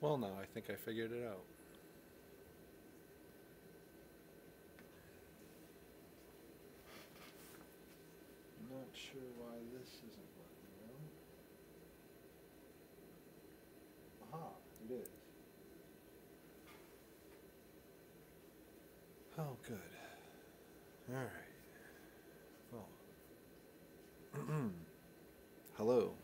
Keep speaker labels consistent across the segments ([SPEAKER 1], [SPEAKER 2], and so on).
[SPEAKER 1] Well, now I think I figured it out. I'm not sure why this isn't working now. Aha, it is. Oh, good. All right. Well. Hello.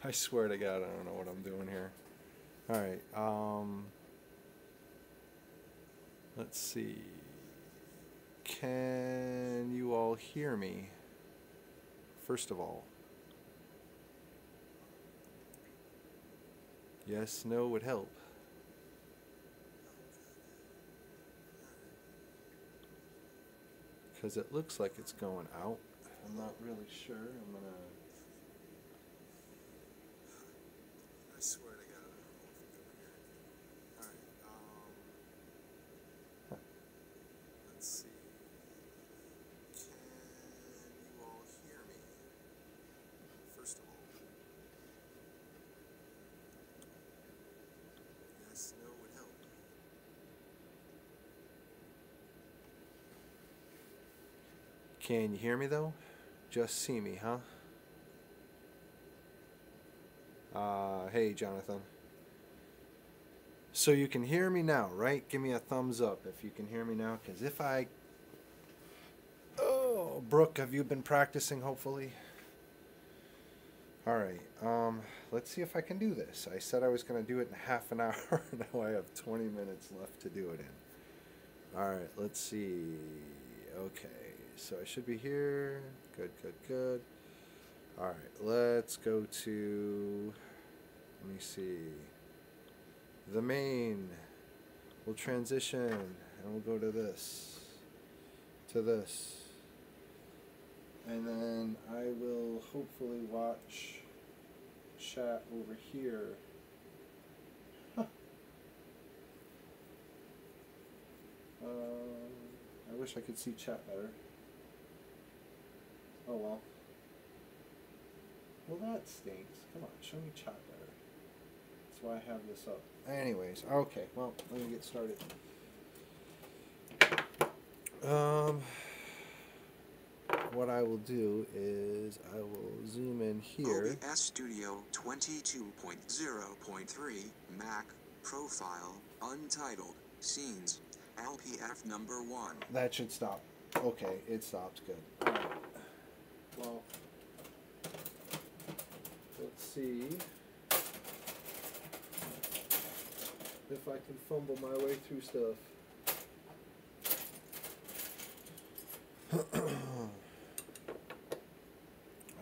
[SPEAKER 1] I swear to God, I don't know what I'm doing here. All right. Let's see. Can you all hear me? First of all. Yes, no would help. Because it looks like it's going out. I'm not really sure. I'm gonna. I swear to God, I don't know what I'm doing here. All right. Let's see. Can you all hear me? First of all. Yes, no would help. Can you hear me though? Just see me, huh? Hey, Jonathan. So you can hear me now, right? Give me a thumbs up if you can hear me now, because if I... Oh, Brooke, have you been practicing, hopefully? All right, let's see if I can do this. I said I was going to do it in half an hour. Now I have 20 minutes left to do it in. All right, let's see. Okay, so I should be here. Good, good, good. All right, let's go to... Let me see. The main. We'll transition, and we'll go to this. To this. And then I will hopefully watch chat over here. Huh. I wish I could see chat better. Oh well. Well, that stinks. Come on, show me chat better. That's why I have this up. Anyways, okay, well, let me get started. What I will do is I will zoom in here.
[SPEAKER 2] OBS Studio 22.0.3 Mac Profile Untitled Scenes LPF number 1.
[SPEAKER 1] That should stop. Okay, it stopped. Good. Alright. Well, let's see if I can fumble my way through stuff.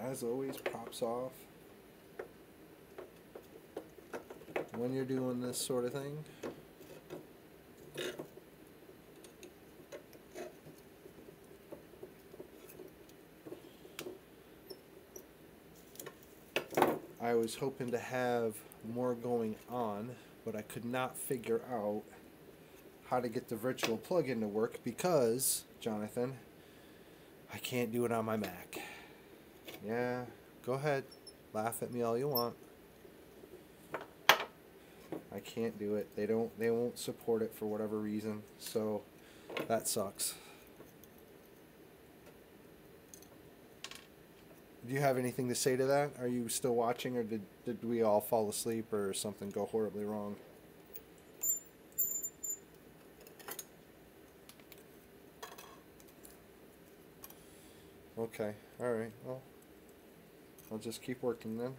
[SPEAKER 1] As always, props off when you're doing this sort of thing. I was hoping to have more going on, but I could not figure out how to get the virtual plugin to work because, Jonathan, I can't do it on my Mac. Yeah, go ahead. Laugh at me all you want. I can't do it. They won't support it for whatever reason. So that sucks. Do you have anything to say to that? Are you still watching, or did we all fall asleep or something go horribly wrong? Okay, all right. Well, I'll just keep working then.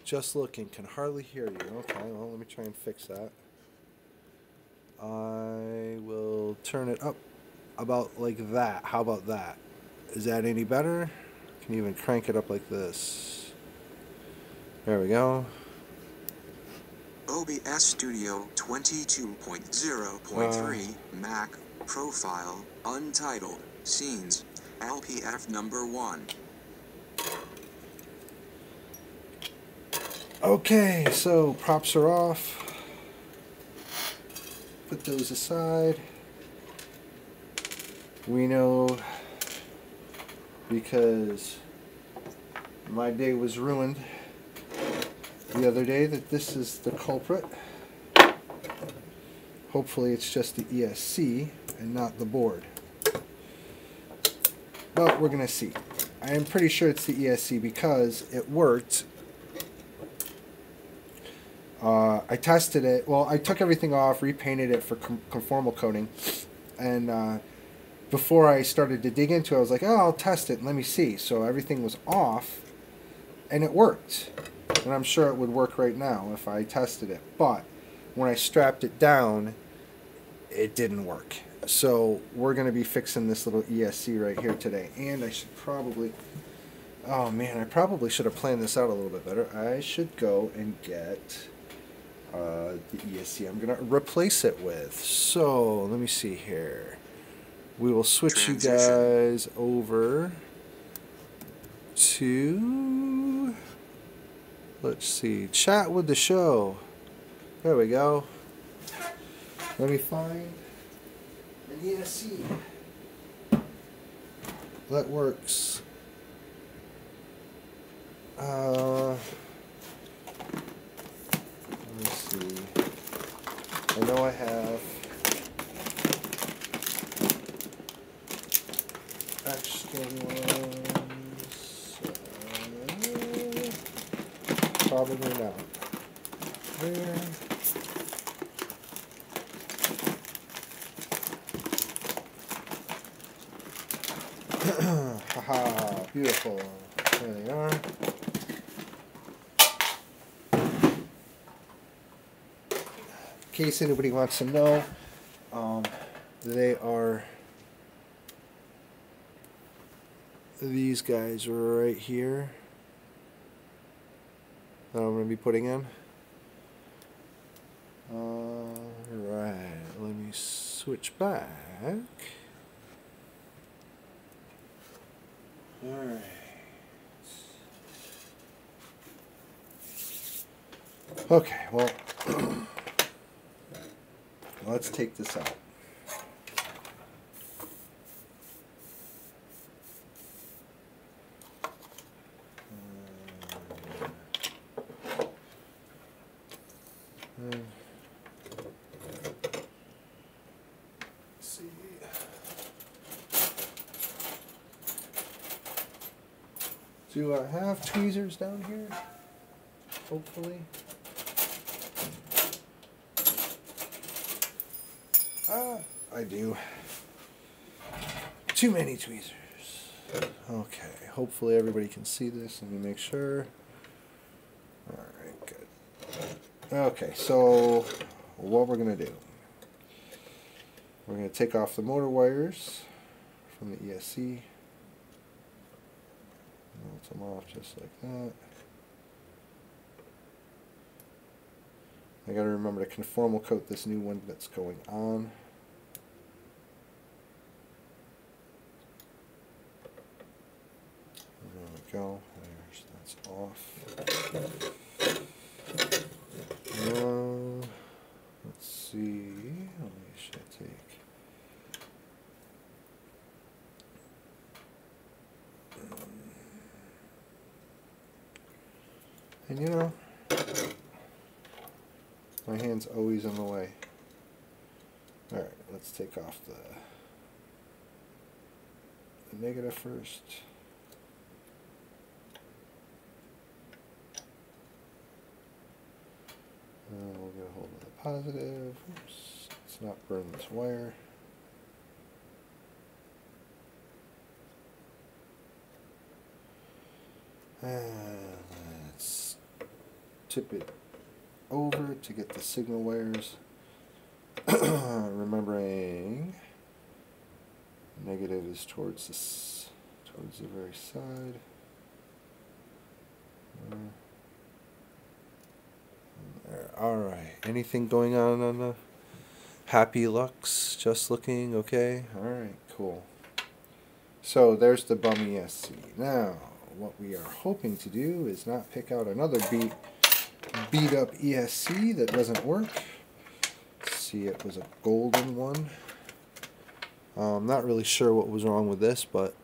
[SPEAKER 1] Just looking, can hardly hear you. Okay, well, let me try and fix that. I will turn it up about like that. How about that? Is that any better? Can even crank it up like this. There we go.
[SPEAKER 2] OBS Studio 22.0.3 Mac Profile Untitled Scenes LPF number 1.
[SPEAKER 1] Okay, so props are off. put those aside. We know, because my day was ruined the other day, that this is the culprit. Hopefully it's just the ESC and not the board. But we're going to see. I am pretty sure it's the ESC because it worked. I tested it. Well, I took everything off, repainted it for conformal coating, and before I started to dig into it, I was like, oh, I'll test it and let me see. So everything was off, and it worked. And I'm sure it would work right now if I tested it. But when I strapped it down, it didn't work. So we're going to be fixing this little ESC right here today. And I should probably... Oh man, I probably should have planned this out a little bit better. I should go and get the ESC I'm going to replace it with. So let me see here. We will switch you guys over to, let's see, chat with the show. There we go. Let me find an ESC that works. Let me see. I know I have extra ones. Probably not. There. Haha, beautiful. There they are. In case anybody wants to know, they are these guys right here that I'm going to be putting in. Alright, let me switch back. Alright. Okay, well, let's take this out. See. Do I have tweezers down here? Hopefully. I do. Too many tweezers. Okay, hopefully everybody can see this. Let me make sure. Alright, good. Okay, so what we're going to do, we're going to take off the motor wires from the ESC. Melt them off just like that. I got to remember to conformal coat this new one that's going on. There we go. There's, that's off. Let's see. How many should I take? And you know, my hand's always in the way. Alright, let's take off the negative first. We'll get a hold of the positive. Oops, let's not burn this wire. And let's tip it over to get the signal wires. Remembering negative is towards this, towards the very side. There. All right. Anything going on the Happy Lux? Just looking okay. All right. Cool. So there's the bum ESC. Now, what we are hoping to do is not pick out another beat up ESC that doesn't work. see it was a golden one. I'm not really sure what was wrong with this, but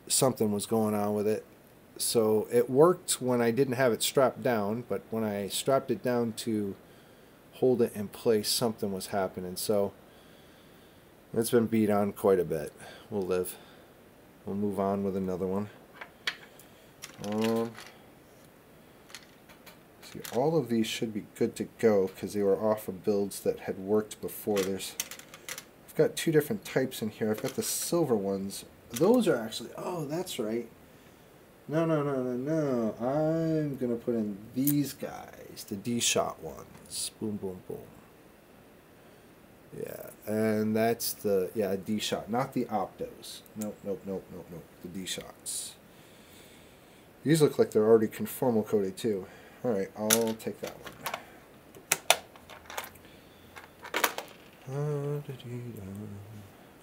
[SPEAKER 1] something was going on with it. So it worked when I didn't have it strapped down, but when I strapped it down to hold it in place, something was happening. So it's been beat on quite a bit. We'll live. We'll move on with another one. See, all of these should be good to go because they were off of builds that had worked before. I've got two different types in here. I've got the silver ones. Those are actually, oh, that's right. No. I'm going to put in these guys, the D-Shot ones. Boom, boom, boom. Yeah, and that's the, yeah, D-Shot, not the Optos. Nope. The D-Shots. These look like they're already conformal coated too. Alright, I'll take that one.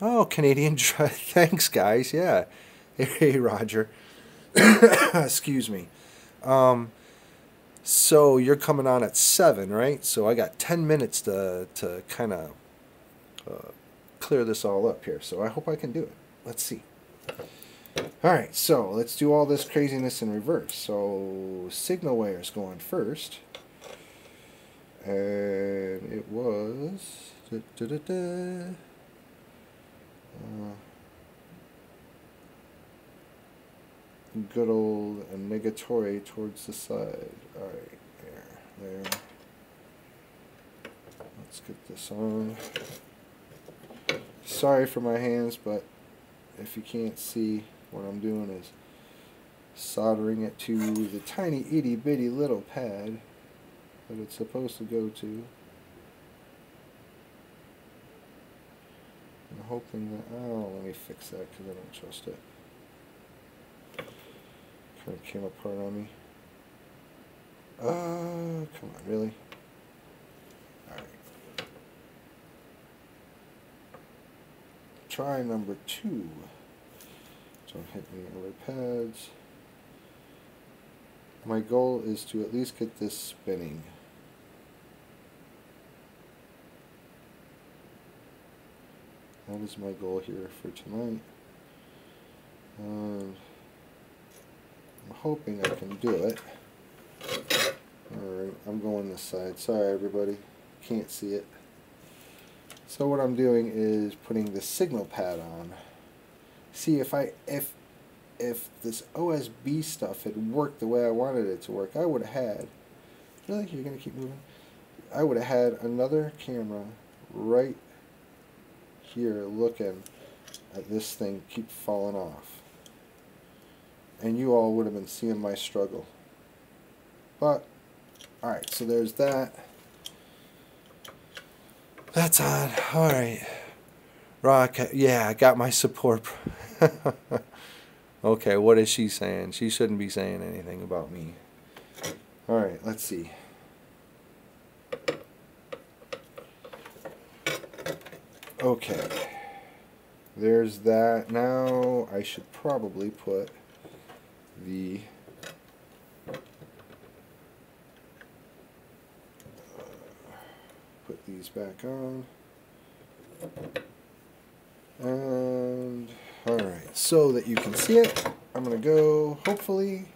[SPEAKER 1] Oh, Canadian Dry. Thanks, guys. Yeah. Hey, Roger. Excuse me. So you're coming on at 7, right? So I got 10 minutes to kind of clear this all up here. So I hope I can do it. Let's see. Alright, so let's do all this craziness in reverse. So SignalWare's going first. And it was good old Negatory towards the side. Alright, there. Let's get this on. Sorry for my hands, but if you can't see, what I'm doing is soldering it to the tiny itty bitty little pad that it's supposed to go to. I'm hoping that, oh, let me fix that because I don't trust it. Kind of came apart on me. Come on, really? Alright. Try number 2. Don't hit any other pads. My goal is to at least get this spinning. That is my goal here for tonight. I'm hoping I can do it. Alright, I'm going this side. Sorry everybody, can't see it. So what I'm doing is putting the signal pad on. See, if this OSB stuff had worked the way I wanted it to work, I would have had, really, you're going to keep moving? I would have had another camera right here looking at this thing keep falling off. And you all would have been seeing my struggle. But, alright, so there's that. That's on. Alright. Rock, yeah, I got my support. Okay, what is she saying? She shouldn't be saying anything about me. Alright, let's see. Okay. There's that. Now I should probably put the put these back on. And alright, so that you can see it, I'm going to go, hopefully,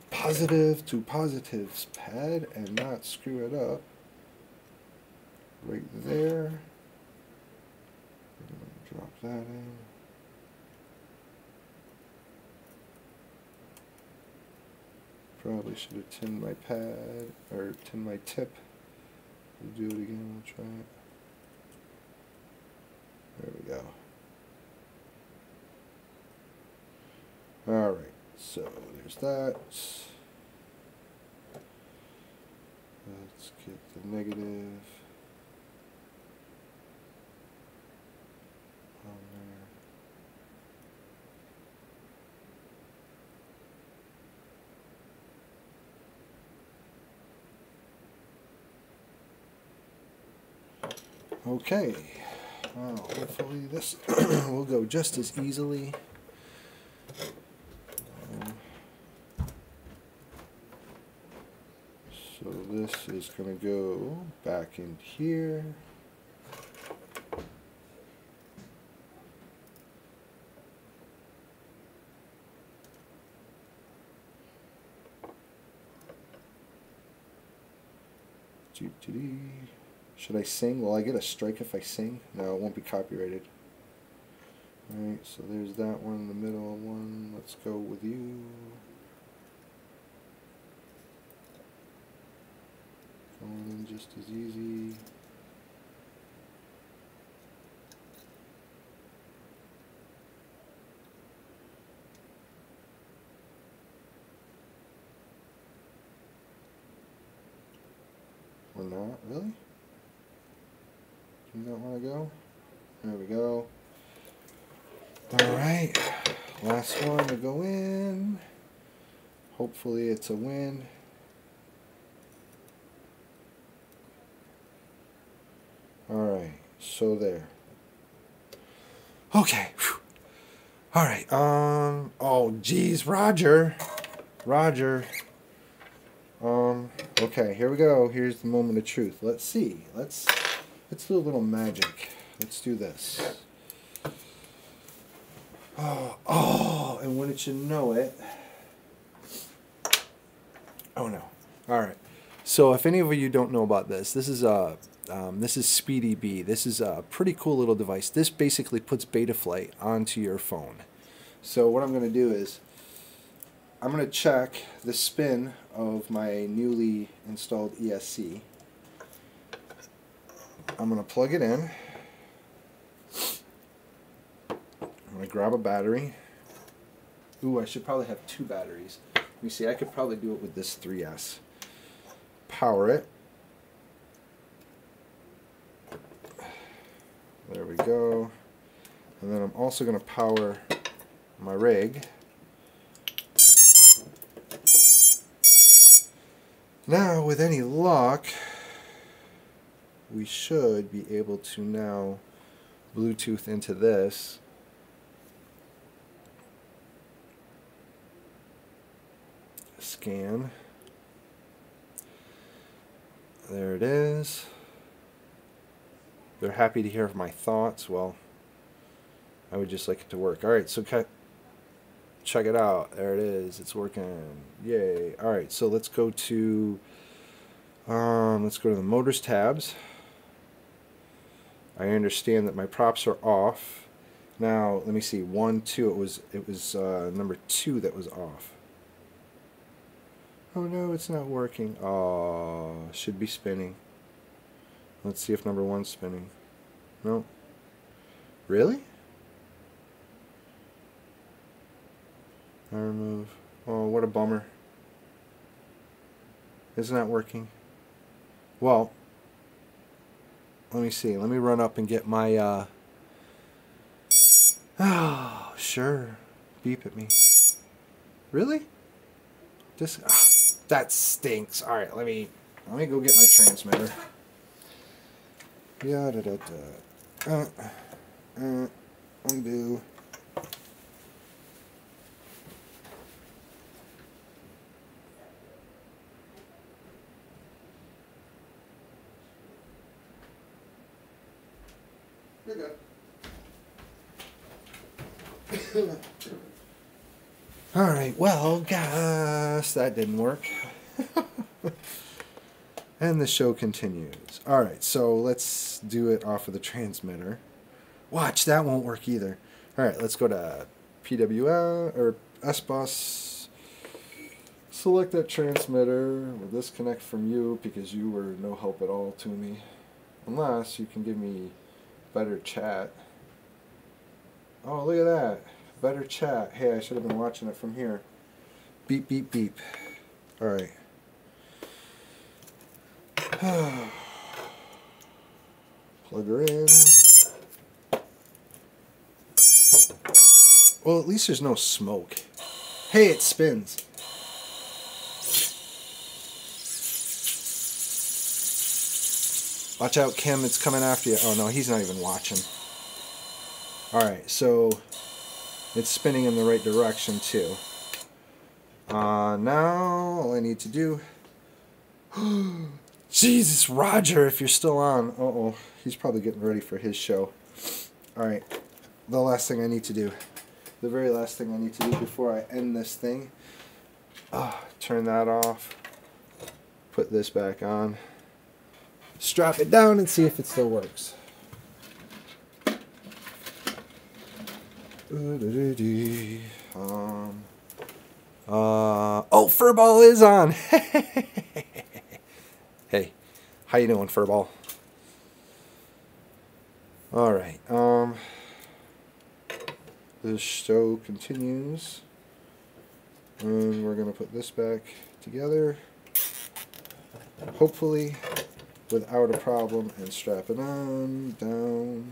[SPEAKER 1] positive to positives pad and not screw it up. Right there. Drop that in. Probably should have tinned my pad, or tinned my tip. We'll do it again, we'll try it. There we go. Alright, so there's that. Let's get the negative on there. Okay. Well, hopefully this will go just as easily. So this is going to go back in here. Should I sing? Will I get a strike if I sing? No, it won't be copyrighted. Alright, so there's that one, the middle one. Let's go with you. Going in just as easy. Or not, really? Do you not want to go? There we go. Alright, last one to go in. Hopefully it's a win. Alright, so there. Okay. Alright, oh geez, Roger. Okay, here we go. Here's the moment of truth. Let's see. Let's do a little magic. Let's do this. Oh, and wouldn't you know it? Oh no. Alright. So if any of you don't know about this, this is Speedy Bee. This is a pretty cool little device. This basically puts Betaflight onto your phone. So what I'm going to do is I'm going to check the spin of my newly installed ESC. I'm going to plug it in. I'm going to grab a battery. Ooh, I should probably have 2 batteries. Let me see, I could probably do it with this 3S. Power it. There we go. And then I'm also going to power my rig. Now, with any luck, we should be able to now Bluetooth into this. Scan. There it is. They're happy to hear my thoughts. Well, I would just like it to work. Alright, so check it out. There it is. It's working. Yay. Alright, so let's go to the motors tabs. I understand that my props are off. Now, let me see. 1, 2. It was number 2 that was off. Oh no, it's not working. Oh, should be spinning. Let's see if number 1's spinning. No. Really? I remove. Oh, what a bummer. Isn't that working? Well, let me see. Let me run up and get my, oh, sure. Beep at me. Really? That stinks. Alright, let me go get my transmitter. Yeah, undo. You're good. Alright, well, guess that didn't work. And the show continues. Alright, so let's do it off of the transmitter. Watch, that won't work either. Alright, let's go to PWL or S-Bus. Select that transmitter. We'll disconnect from you because you were no help at all to me. Unless you can give me better chat. Oh, look at that. Better chat. Hey, I should have been watching it from here. Beep, beep, beep. Alright. Plug her in. Well, at least there's no smoke. Hey, it spins. Watch out, Kim, it's coming after you. Oh no, he's not even watching. Alright, so it's spinning in the right direction too. Now all I need to do... Jesus, Roger, if you're still on. Uh-oh, he's probably getting ready for his show. Alright, the last thing I need to do. The very last thing I need to do before I end this thing. Turn that off. Put this back on. strap it down and see if it still works. Oh, Furball is on. Hey, how you doing, Furball? All right. The show continues, and we're gonna put this back together, hopefully without a problem, and strap it on, down.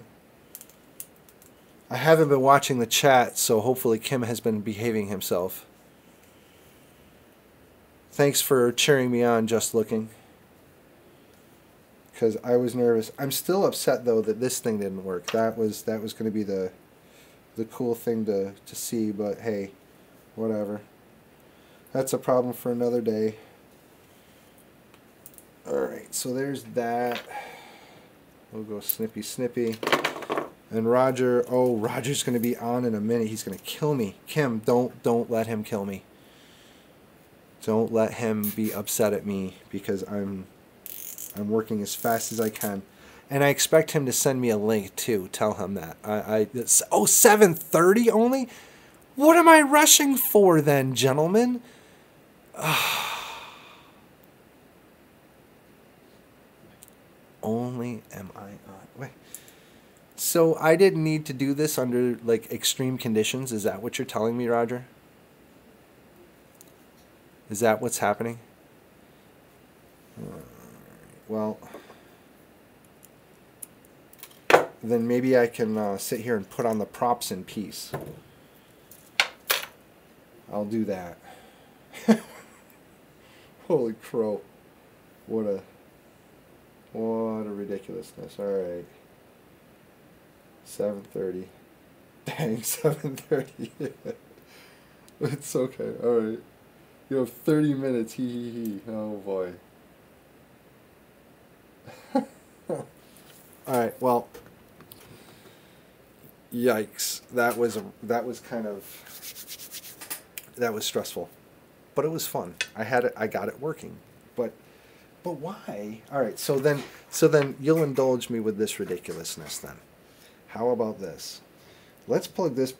[SPEAKER 1] I haven't been watching the chat, so hopefully Kim has been behaving himself. Thanks for cheering me on, Just Looking. Because I was nervous. I'm still upset though that this thing didn't work. That was going to be the cool thing to see, but hey, whatever. That's a problem for another day. Alright, so there's that. We'll go snippy snippy. And Roger, oh, Roger's going to be on in a minute. He's going to kill me. Kim, don't let him kill me. Don't let him be upset at me because I'm working as fast as I can. And I expect him to send me a link too. Tell him that. Oh, 7:30 only? What am I rushing for then, gentlemen? Only am I on. Wait. So I didn't need to do this under like extreme conditions. Is that what you're telling me, Roger? Is that what's happening? Well, then maybe I can sit here and put on the props in peace. I'll do that. Holy crow. What a ridiculousness. All right. 7:30. Dang, 7:30. It's okay. All right. You have 30 minutes. Hee hee hee. Oh boy. All right. Well. Yikes. That was stressful, but it was fun. I got it working. But why? All right. So then you'll indulge me with this ridiculousness then. How about this? Let's plug this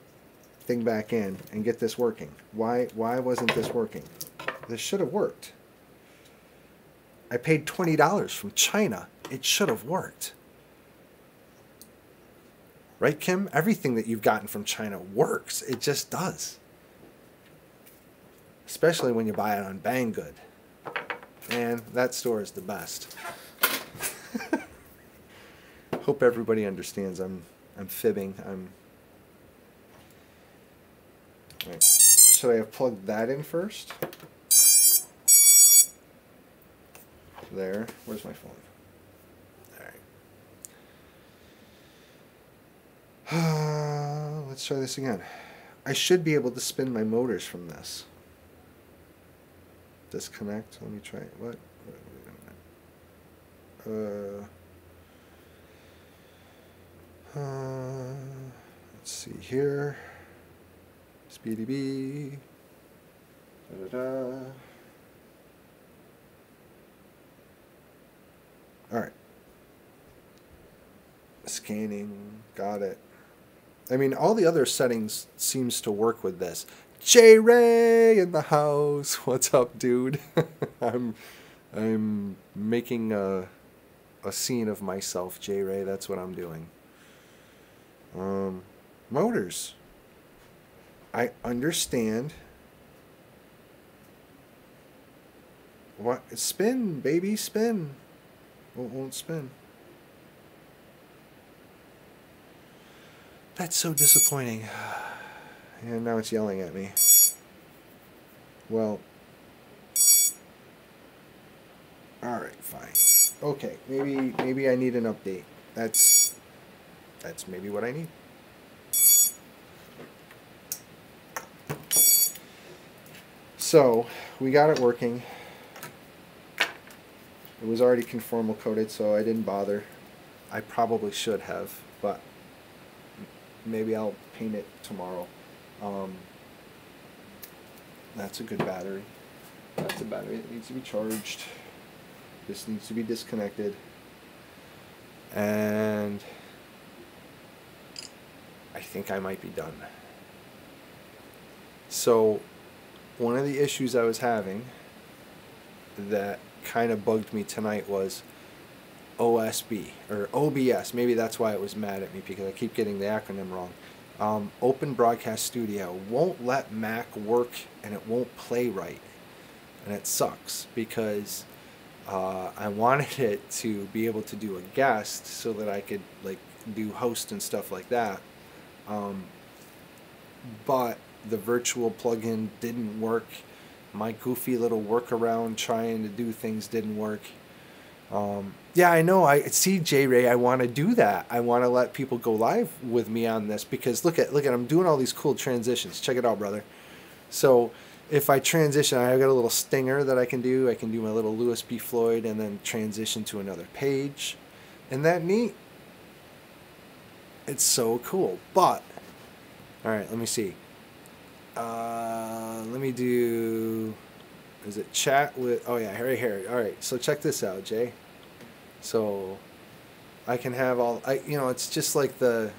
[SPEAKER 1] thing back in and get this working. Why wasn't this working? This should have worked. I paid $20 from China. It should have worked. Right, Kim? Everything that you've gotten from China works. It just does. Especially when you buy it on Banggood. And that store is the best. Hope everybody understands. I'm fibbing. Right. Should I have plugged that in first? There. Where's my phone? Alright. Let's try this again. I should be able to spin my motors from this. Disconnect. Let me try it. What? Let's see here. Speedy B. Alright. Scanning. Got it. I mean, all the other settings seems to work with this. J-Ray in the house. What's up, dude? I'm making a scene of myself, J-Ray. That's what I'm doing. Motors. I understand. What? Spin, baby, spin. Won't spin. That's so disappointing. And now it's yelling at me. Well. Alright, fine. Okay, maybe I need an update. That's maybe what I need. So, we got it working. It was already conformal coded, so I didn't bother. I probably should have, but maybe I'll paint it tomorrow. That's a good battery. That's a battery that needs to be charged. This needs to be disconnected. And I think I might be done. So one of the issues I was having that kind of bugged me tonight was OSB or OBS. Maybe that's why it was mad at me, because I keep getting the acronym wrong. Open Broadcast Studio won't let Mac work, and it won't play right, and it sucks because I wanted it to be able to do a guest so that I could like do host and stuff like that, but the virtual plugin didn't work. My goofy little workaround trying to do things didn't work. Yeah, I know. I see, J Ray. I want to do that. I want to let people go live with me on this, because look at I'm doing all these cool transitions. Check it out, brother. So if I transition, I've got a little stinger that I can do. I can do my little Lewis B. Floyd and then transition to another page. Isn't that neat? It's so cool. But all right, let me see. Let me do. Is it chat with? Oh yeah, right here. All right, so check this out, Jay. So I can have all. It's just like the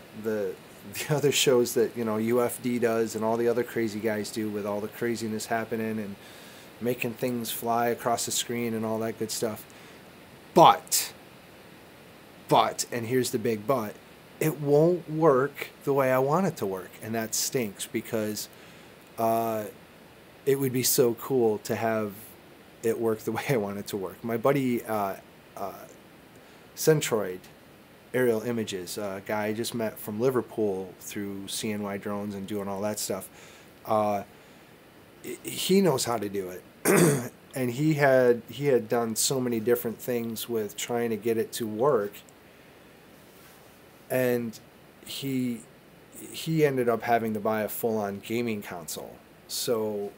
[SPEAKER 1] other shows that UFD does and all the other crazy guys do, with all the craziness happening and making things fly across the screen and all that good stuff. But, and here's the big but, it won't work the way I want it to work, and that stinks, because it would be so cool to have it work the way I want it to work. My buddy Centroid Aerial Images, a guy I just met from Liverpool through CNY Drones and doing all that stuff, he knows how to do it. And he had done so many different things with trying to get it to work, and he ended up having to buy a full-on gaming console. So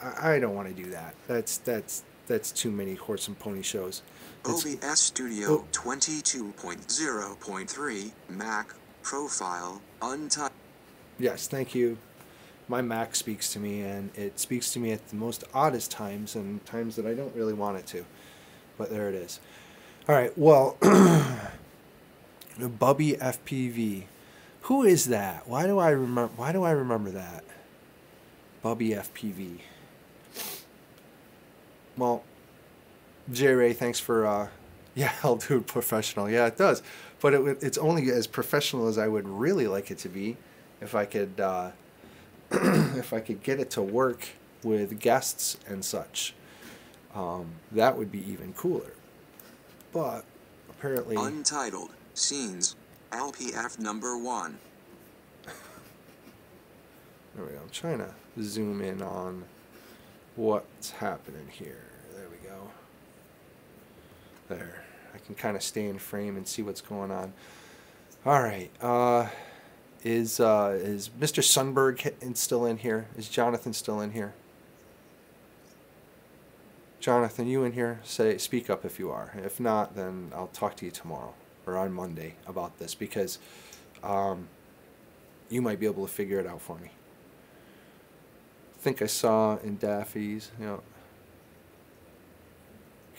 [SPEAKER 1] I don't want to do that. That's too many horse and pony shows.
[SPEAKER 2] OBS Studio 22.0.3 Mac Profile Untitled.
[SPEAKER 1] Yes, thank you. My Mac speaks to me, and it speaks to me at the most oddest times, and times that I don't really want it to. But there it is. All right, well, Bubby FPV. Who is that? Why do I remember that? Bubby FPV. Well, J Ray, thanks for yeah, I'll do it professional. Yeah, it does. But it's only as professional as I would really like it to be if I could if I could get it to work with guests and such. That would be even cooler. But apparently
[SPEAKER 2] Untitled Scenes LPF number 1.
[SPEAKER 1] There we go. I'm trying to zoom in on what's happening here. There we go. There. I can kind of stay in frame and see what's going on. All right. Is Mr. Sundberg still in here? Is Jonathan still in here? Jonathan, you in here? Speak up if you are. If not, then I'll talk to you tomorrow or on Monday about this, because you might be able to figure it out for me. I think I saw in Daffy's,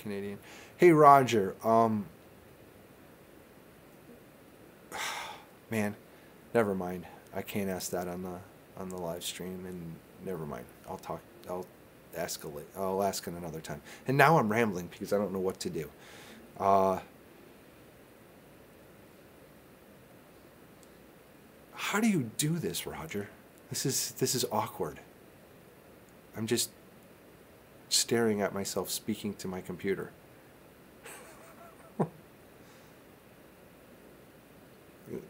[SPEAKER 1] Canadian. Hey Roger, man, never mind. I can't ask that on the live stream, and never mind. I'll escalate. I'll ask it another time. And now I'm rambling because I don't know what to do. How do you do this, Roger? This is awkward. I'm just staring at myself speaking to my computer.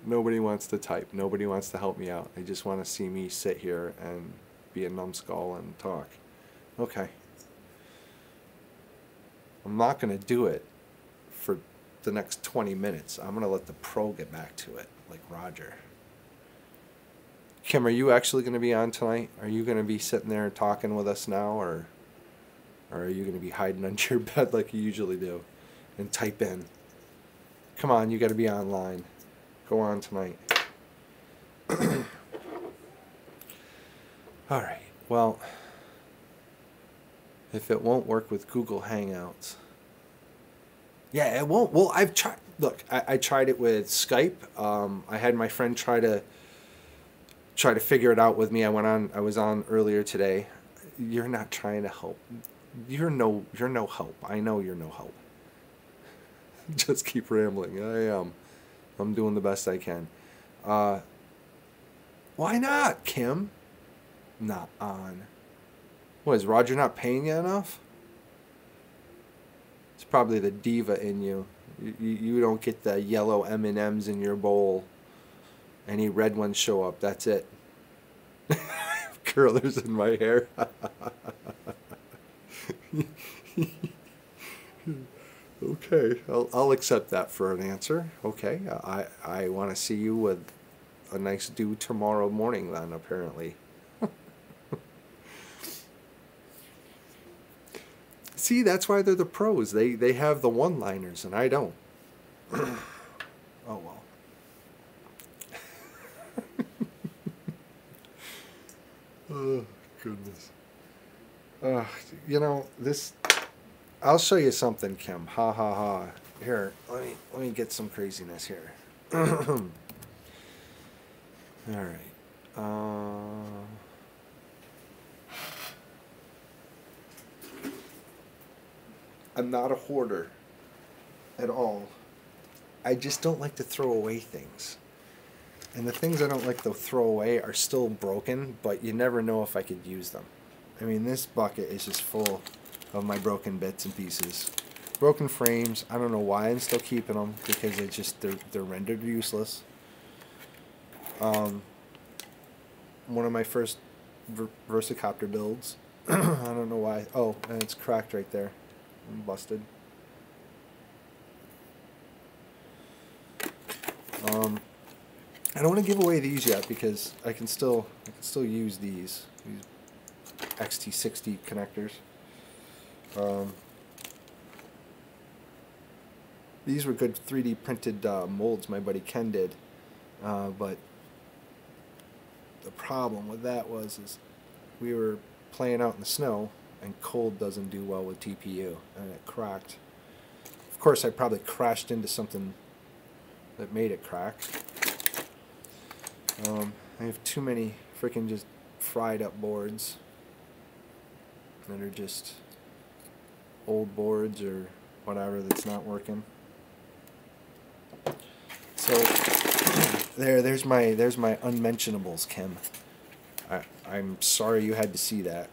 [SPEAKER 1] Nobody wants to type. Nobody wants to help me out. They just want to see me sit here and be a numbskull and talk. Okay. I'm not going to do it for the next 20 minutes. I'm going to let the pro get back to it, like Roger. Kim, are you actually going to be on tonight? Are you going to be sitting there talking with us now, or are you going to be hiding under your bed like you usually do and type in? Come on, you got to be online. Go on tonight. All right. Well, if it won't work with Google Hangouts, yeah, it won't. Well, I've tried. look, I tried it with Skype. I had my friend try to figure it out with me. I was on earlier today. You're not trying to help. You're no help. I know you're no help. Just keep rambling. I am. I'm doing the best I can. Why not, Kim? Not on. What, is Roger not paying you enough? It's probably the diva in you. You don't get the yellow M&Ms in your bowl. Any red ones show up. That's it. Curlers in my hair. Okay, I'll accept that for an answer. Okay, I want to see you with a nice do tomorrow morning then, apparently. See, that's why they're the pros. They have the one-liners and I don't. Oh well. Oh goodness. You know, this, I'll show you something, Kim. Ha ha ha. Here, let me get some craziness here. All right. I'm not a hoarder at all. I just don't like to throw away things. And the things I don't like to throw away are still broken, but you never know if I could use them. I mean, this bucket is just full of my broken bits and pieces. Broken frames, I don't know why I'm still keeping them, because they're rendered useless. One of my first Versacopter builds, I don't know why. Oh, and it's cracked right there. I'm busted. I don't want to give away these yet because I can still use these XT60 connectors. These were good 3D printed molds my buddy Ken did, but the problem with that is we were playing out in the snow, and cold doesn't do well with TPU, and it cracked. Of course, I probably crashed into something that made it crack. I have too many freaking just fried up boards that are just old boards or whatever that's not working. So there's my unmentionables, Kim. I'm sorry you had to see that.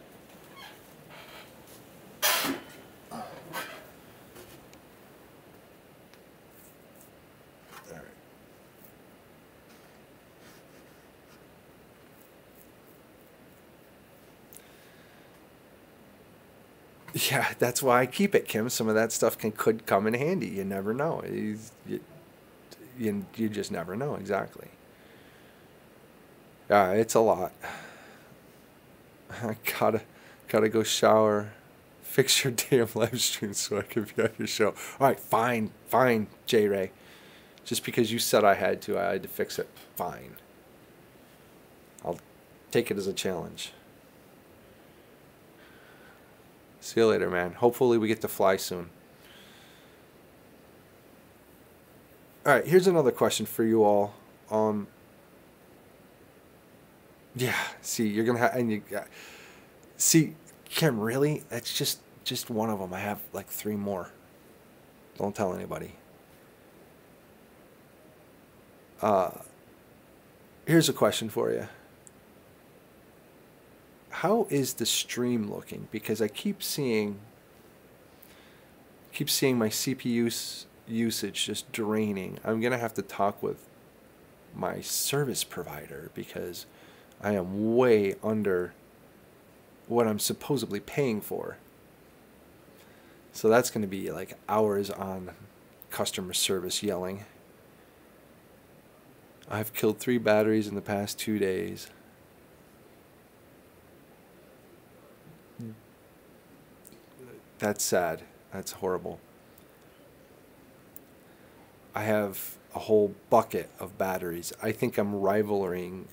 [SPEAKER 1] Yeah, that's why I keep it, Kim. Some of that stuff could come in handy. You never know. You just never know exactly. Yeah, it's a lot. I gotta go shower, fix your damn live stream so I can be on your show. All right, fine, J Ray. Just because you said I had to fix it. Fine. I'll take it as a challenge. See you later, man. Hopefully we get to fly soon. Alright, here's another question for you all. Yeah, see, you're gonna have, and you see, Kim, really? That's just one of them. I have like 3 more. Don't tell anybody. Here's a question for you. How is the stream looking? Because I keep seeing my CPU usage just draining. I'm gonna have to talk with my service provider because I am way under what I'm supposedly paying for. So that's gonna be like hours on customer service yelling. I've killed 3 batteries in the past 2 days. That's sad. That's horrible. I have a whole bucket of batteries. I think I'm rivaling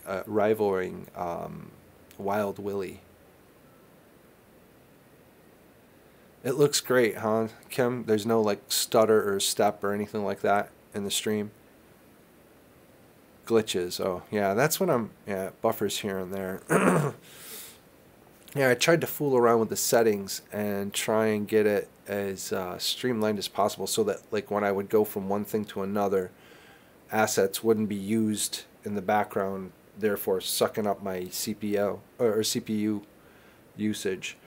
[SPEAKER 1] Wild Willie. It looks great, huh, Kim? There's no like stutter or step or anything like that. in the stream. Glitches. Oh, yeah, that's what I'm... Yeah, buffers here and there. Yeah, I tried to fool around with the settings and try and get it as streamlined as possible so that, like, when I would go from one thing to another, assets wouldn't be used in the background, therefore sucking up my CPU or CPU usage.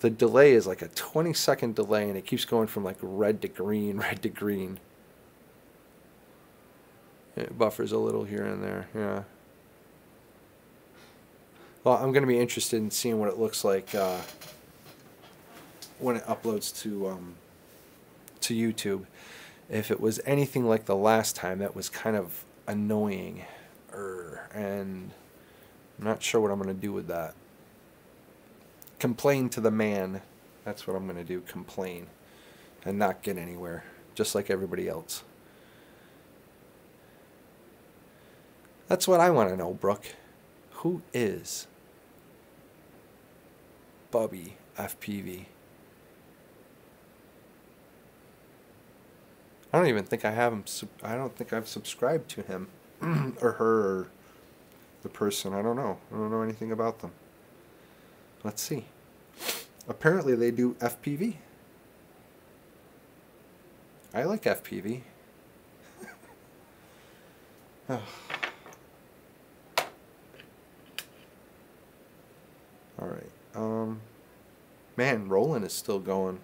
[SPEAKER 1] The delay is like a 20-second delay, and it keeps going from like red to green, red to green. It buffers a little here and there, yeah. Well, I'm going to be interested in seeing what it looks like when it uploads to YouTube. If it was anything like the last time, that was kind of annoying, and I'm not sure what I'm going to do with that. Complain to the man. That's what I'm going to do, complain, and not get anywhere, just like everybody else. That's what I want to know, Brooke. Who is Bubby FPV? I don't even think I have him. I don't think I've subscribed to him or her or the person. I don't know. I don't know anything about them. Let's see. Apparently they do FPV. I like FPV. Oh. All right. Man, Roland is still going.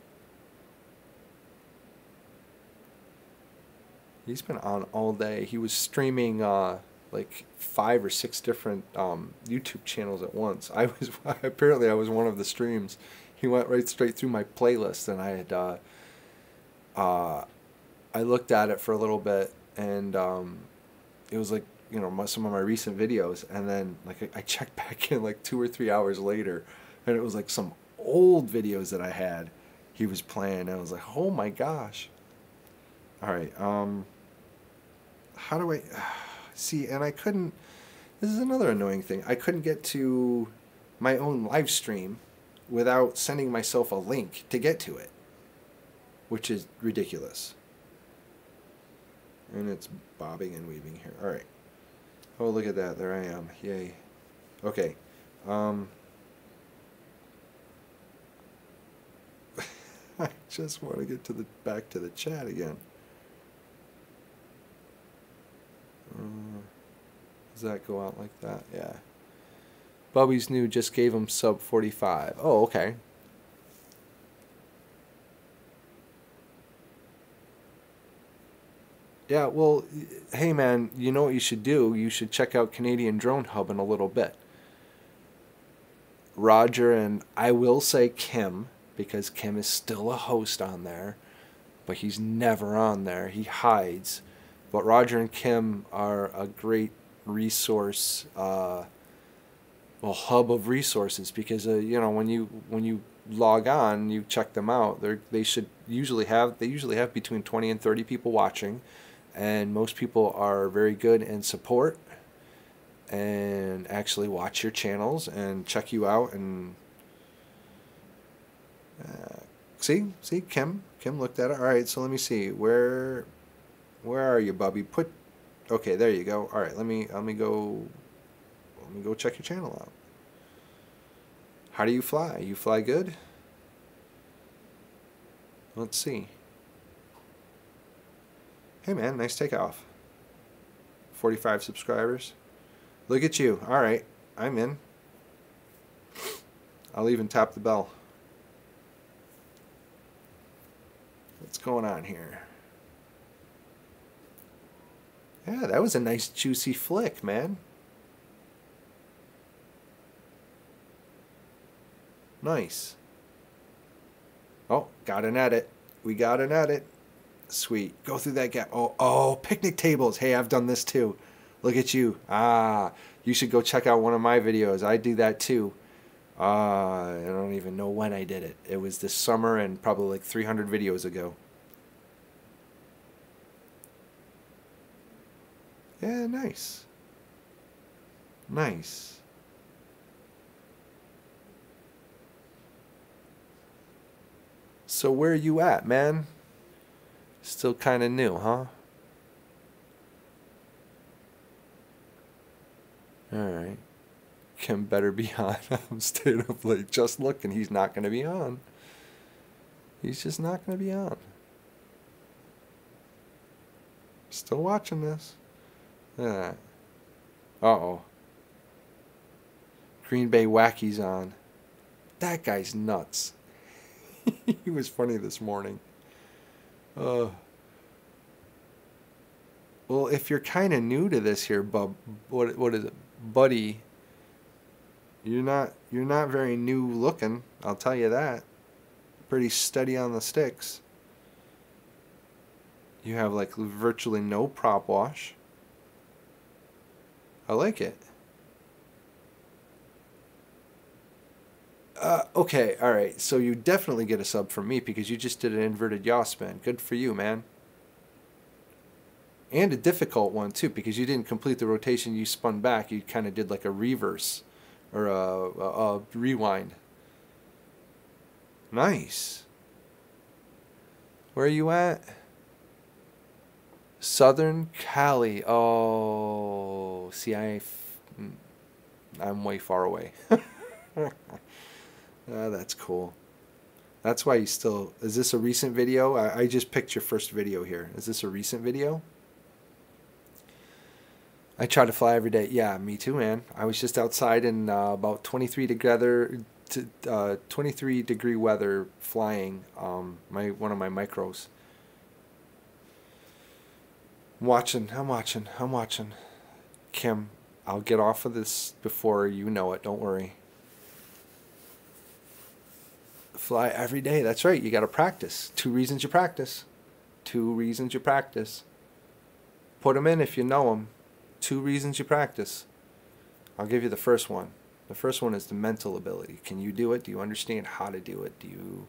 [SPEAKER 1] He's been on all day. He was streaming like 5 or 6 different YouTube channels at once. Apparently I was one of the streams. He went right straight through my playlist, and I had I looked at it for a little bit, and it was like, you know, some of my recent videos, and then like I checked back in like 2 or 3 hours later, and it was like some old videos that I had he was playing, and I was like, oh my gosh. All right, how do I see? And I couldn't. This is another annoying thing. I couldn't get to my own live stream without sending myself a link to get to it, which is ridiculous. And it's bobbing and weaving here. All right. Oh, look at that. There I am. Yay. Okay. I just want to get to the back to the chat again. Does that go out like that? Yeah. Bubby's new just gave him sub 45. Oh, okay. Yeah, well, hey man, you know what you should do? You should check out Canadian Drone Hub in a little bit. Roger and I will say Kim, because Kim is still a host on there, but he's never on there. He hides. But Roger and Kim are a great resource, well, hub of resources, because you know, when you log on, you check them out. They usually have between 20 and 30 people watching, and most people are very good in support and actually watch your channels and check you out. And see Kim looked at it. All right, so let me see, where are you, Bubby? Okay, there you go. All right, let me go check your channel out. How do you fly? You fly good? Let's see. Hey man, nice takeoff. 45 subscribers. Look at you. All right, I'm in. I'll even tap the bell. What's going on here? Yeah, that was a nice juicy flick, man. Nice. Oh, got an edit. We got an edit. Sweet. Go through that gap. Oh, picnic tables. Hey, I've done this too. Look at you. You should go check out one of my videos. I do that too. I don't even know when I did it. It was this summer and probably like 300 videos ago. Yeah, nice. Nice. So where are you at, man? Still kind of new, huh? Alright. Kim better be on. I'm staying up late just looking. He's not going to be on. He's just not going to be on. Still watching this. Look at that. Uh-oh. Green Bay Wacky's on. That guy's nuts. He was funny this morning. Well, if you're kind of new to this here, bub, what is it, buddy? You're not very new looking. I'll tell you that. Pretty steady on the sticks. You have like virtually no prop wash. I like it. Okay, alright, so you definitely get a sub from me because you just did an inverted yaw spin. Good for you, man. And a difficult one, too, because you didn't complete the rotation, you spun back. You kind of did like a reverse or a rewind. Nice. Where are you at? Southern Cali. Oh, see, I'm way far away. That's cool. That's why you still... Is this a recent video? I just picked your first video here. Is this a recent video? I try to fly every day. Yeah, me too, man. I was just outside in about 23 degree weather flying one of my micros. I'm watching. Kim, I'll get off of this before you know it. Don't worry. Fly every day. That's right. You got to practice. 2 reasons you practice. 2 reasons you practice. Put them in if you know them. 2 reasons you practice. I'll give you the first one. The first one is the mental ability. Can you do it? Do you understand how to do it? Do you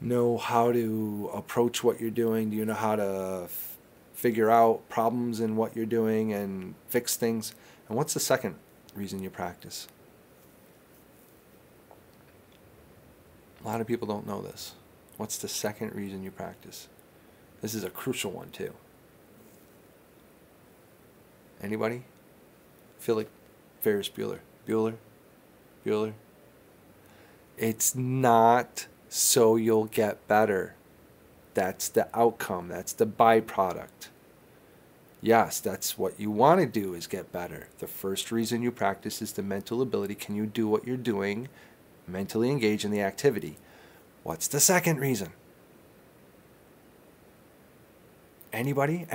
[SPEAKER 1] know how to approach what you're doing? Do you know how to figure out problems in what you're doing and fix things? And what's the second reason you practice? A lot of people don't know this. What's the second reason you practice? This is a crucial one too. Anybody? Feel like Ferris Bueller. Bueller. It's not so you'll get better. That's the outcome. That's the byproduct. Yes, that's what you want to do, is get better. The first reason you practice is the mental ability. Can you do what you're doing? Mentally engage in the activity. What's the second reason? Anybody?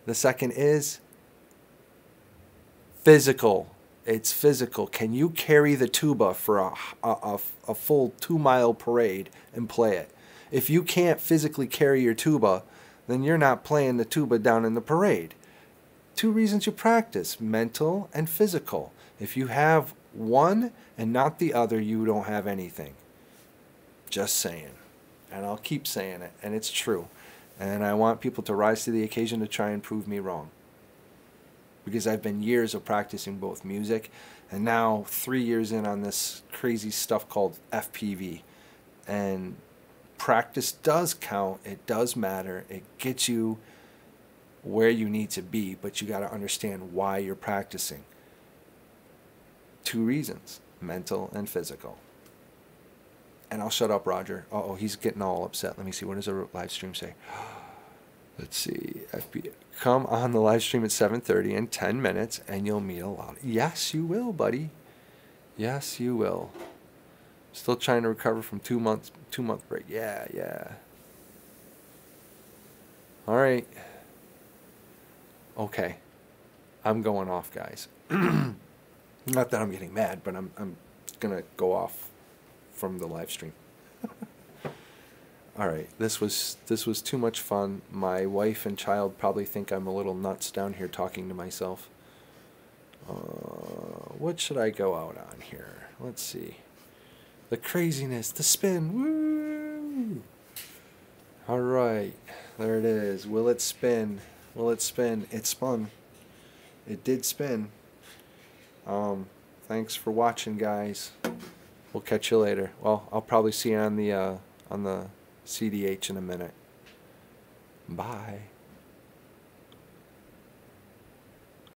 [SPEAKER 1] The second is physical. It's physical. Can you carry the tuba for a full 2-mile parade and play it? If you can't physically carry your tuba, then you're not playing the tuba down in the parade. 2 reasons you practice, mental and physical. If you have one and not the other, you don't have anything. Just saying. And I'll keep saying it, and it's true. And I want people to rise to the occasion to try and prove me wrong. Because I've been years of practicing both music and now 3 years in on this crazy stuff called FPV. And practice does count. It does matter. It gets you where you need to be, but you got to understand why you're practicing. 2 reasons, mental and physical. And I'll shut up, Roger. Uh-oh, he's getting all upset. Let me see. What does the live stream say? Let's see. Come on the live stream at 7:30 in 10 minutes, and you'll meet a lot. Yes, you will, buddy. Yes, you will. Still trying to recover from 2-month break. Yeah. All right. Okay. I'm going off, guys. Not that I'm getting mad, but I'm gonna go off from the live stream. All right, this was too much fun. My wife and child probably think I'm a little nuts down here talking to myself. What should I go out on here? Let's see. The craziness, the spin. Woo! All right, there it is. Will it spin? Will it spin? It spun. It did spin. Thanks for watching, guys. We'll catch you later. Well, I'll probably see you on the CDH in a minute. Bye.